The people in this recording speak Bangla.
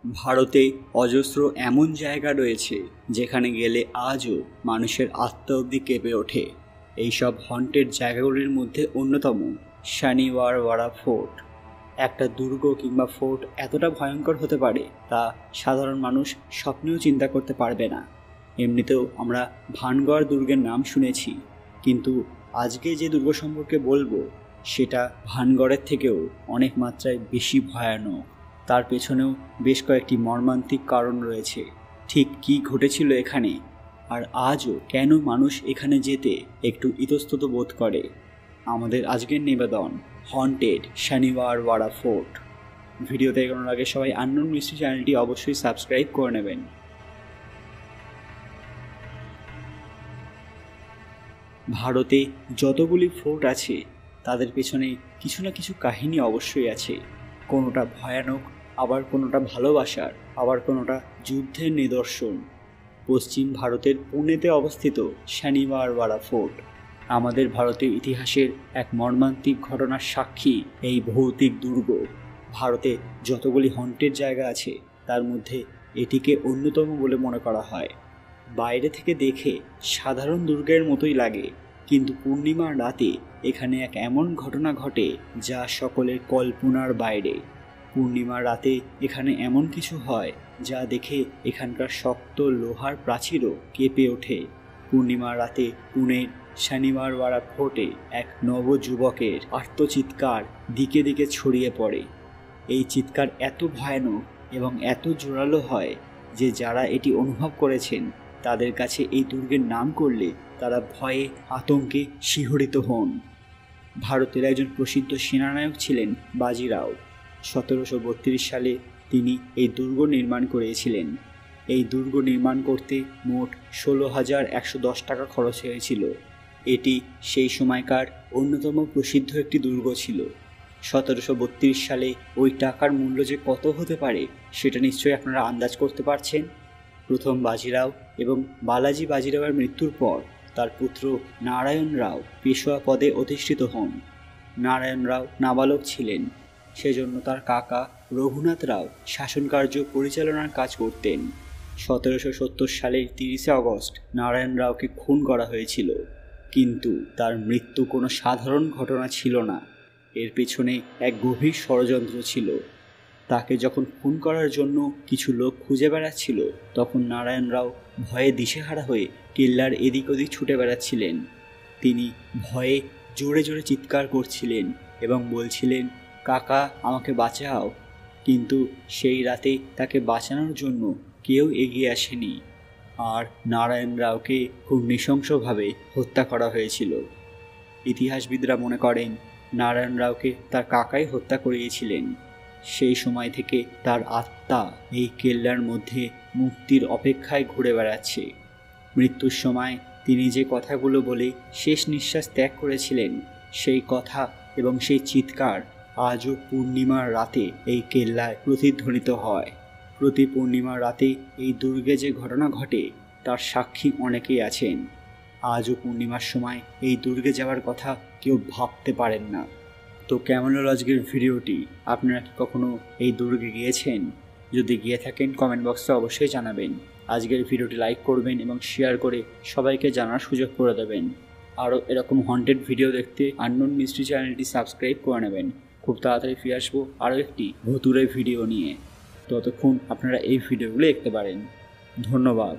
ভারতে অজস্র এমন জায়গা রয়েছে যেখানে গেলে আজও মানুষের আত্মা অবধি কেঁপে ওঠে। এইসব হন্টেড জায়গাগুলির মধ্যে অন্যতম শানিওয়ারওয়াড়া ফোর্ট। একটা দুর্গ কিংবা ফোর্ট এতটা ভয়ঙ্কর হতে পারে তা সাধারণ মানুষ স্বপ্নেও চিন্তা করতে পারবে না। এমনিতেও আমরা ভানগড় দুর্গের নাম শুনেছি, কিন্তু আজকে যে দুর্গ সম্পর্কে বলবো সেটা ভানগড়ের থেকেও অনেক মাত্রায় বেশি ভয়ানক। তার পেছনেও বেশ কয়েকটি মর্মান্তিক কারণ রয়েছে। ঠিক কী ঘটেছিল এখানে, আর আজও কেন মানুষ এখানে যেতে একটু ইতস্তত বোধ করে, আমাদের আজকের নিবেদন হন্টেড শানিওয়ারওয়াড়া ফোর্ট। ভিডিওতে এগোনোর আগে সবাই আননোন মিস্ট্রি চ্যানেলটি অবশ্যই সাবস্ক্রাইব করে নেবেন। ভারতে যতগুলি ফোর্ট আছে তাদের পেছনে কিছু না কিছু কাহিনী অবশ্যই আছে। কোনোটা ভয়ানক, আবার কোনোটা ভালোবাসার, আবার কোনোটা যুদ্ধের নিদর্শন। পশ্চিম ভারতের পুনেতে অবস্থিত শানিওয়ারওয়াড়া ফোর্ট আমাদের ভারতীয় ইতিহাসের এক মর্মান্তিক ঘটনার সাক্ষী। এই ভৌতিক দুর্গ ভারতে যতগুলি হন্টেড জায়গা আছে তার মধ্যে এটিকে অন্যতম বলে মনে করা হয়। বাইরে থেকে দেখে সাধারণ দুর্গের মতোই লাগে, কিন্তু পূর্ণিমার রাতে এখানে এক এমন ঘটনা ঘটে যা সকলের কল্পনার বাইরে। পূর্ণিমার রাতে এখানে এমন কিছু হয় যা দেখে এখানকার শক্ত লোহার প্রাচীরও কেঁপে ওঠে। পূর্ণিমার রাতে পুনের শানিওয়ারওয়াড়া ফোর্টে এক নবযুবকের আর্তচিৎকার দিকে দিকে ছড়িয়ে পড়ে। এই চিৎকার এত ভয়ানক এবং এত জোরালো হয় যে যারা এটি অনুভব করেছেন তাদের কাছে এই দুর্গের নাম করলে তারা ভয়ে আতঙ্কে শিহরিত হন। ভারতের একজন প্রসিদ্ধ সেনানায়ক ছিলেন বাজিরাও। 1732 সালে তিনি এই দুর্গ নির্মাণ করেছিলেন। এই দুর্গ নির্মাণ করতে মোট 16,110 টাকা খরচ হয়েছিল। এটি সেই সময়কার অন্যতম প্রসিদ্ধ একটি দুর্গ ছিল। 1732 সালে ওই টাকার মূল্য যে কত হতে পারে সেটা নিশ্চয়ই আপনারা আন্দাজ করতে পারছেন। প্রথম বাজিরাও এবং বালাজি বাজিরাওয়ের মৃত্যুর পর তার পুত্র নারায়ণ রাও পেশোয়া পদে অধিষ্ঠিত হন। নারায়ণ রাও নাবালক ছিলেন, সেজন্য তার কাকা রঘুনাথ রাও শাসনকার্য পরিচালনার কাজ করতেন। 1770 সালের 30 আগস্ট নারায়ণ রাওকে খুন করা হয়েছিল, কিন্তু তার মৃত্যু কোনো সাধারণ ঘটনা ছিল না। এর পেছনে এক গভীর ষড়যন্ত্র ছিল। তাকে যখন খুন করার জন্য কিছু লোক খুঁজে বেড়াচ্ছিল তখন নারায়ণ রাও ভয়ে দিশেহারা হয়ে কেল্লার এদিক ওদিক ছুটে বেড়াচ্ছিলেন। তিনি ভয়ে জোরে জোরে চিৎকার করছিলেন এবং বলছিলেন, কাকা আমাকে বাঁচাও। কিন্তু সেই রাতে তাকে বাঁচানোর জন্য কেউ এগিয়ে আসেনি, আর নারায়ণ রাওকে খুব নৃশংসভাবে হত্যা করা হয়েছিল। ইতিহাসবিদরা মনে করেন নারায়ণ রাওকে তার কাকাই হত্যা করিয়েছিলেন। সেই সময় থেকে তার আত্মা এই কেল্লার মধ্যে মুক্তির অপেক্ষায় ঘুরে বেড়াচ্ছে। মৃত্যুর সময় তিনি যে কথাগুলো বলে শেষ নিঃশ্বাস ত্যাগ করেছিলেন সেই কথা এবং সেই চিৎকার আজও পূর্ণিমার রাতে এই কেল্লায় প্রতিধ্বনিত হয়। প্রতি পূর্ণিমার রাতে এই দুর্গে যে ঘটনা ঘটে তার সাক্ষী অনেকেই আছেন। আজও পূর্ণিমার সময় এই দুর্গে যাওয়ার কথা কেউ ভাবতে পারেন না। তো কেমন হলো আজকের ভিডিওটি? আপনারা কি কখনো এই দুর্গে গিয়েছেন? যদি গিয়ে থাকেন কমেন্ট বক্সে অবশ্যই জানাবেন। আজকের ভিডিওটি লাইক করবেন এবং শেয়ার করে সবাইকে জানার সুযোগ করে দেবেন। আরও এরকম হন্টেড ভিডিও দেখতে আননোন মিস্ট্রি চ্যানেলটি সাবস্ক্রাইব করে নেবেন। খুব তাড়াতাড়ি ফিরে আসবো আরও একটি ভুতুড়ে ভিডিও নিয়ে। ততক্ষণ আপনারা এই ভিডিওগুলো দেখতে পারেন। ধন্যবাদ।